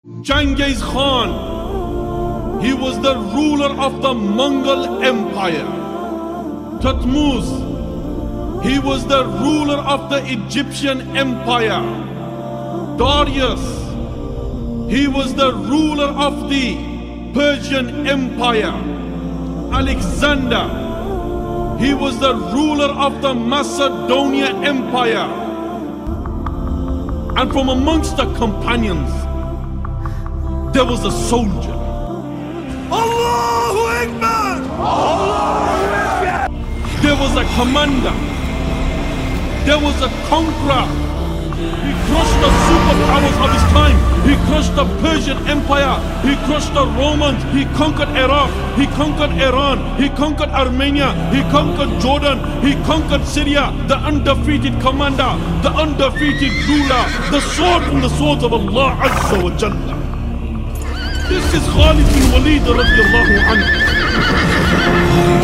Genghis Khan, he was the ruler of the Mongol Empire. Thutmose, he was the ruler of the Egyptian Empire. Darius, he was the ruler of the Persian Empire. Alexander, he was the ruler of the Macedonia Empire. And from amongst the companions, there was a soldier. Allahu Akbar! Allahu Akbar! There was a commander. There was a conqueror. He crushed the superpowers of his time. He crushed the Persian Empire. He crushed the Romans. He conquered Iraq. He conquered Iran. He conquered Armenia. He conquered Jordan. He conquered Syria. The undefeated commander. The undefeated ruler. The sword from the swords of Allah Azza wa Jalla. This is Khalid bin Walid radiallahu anhu.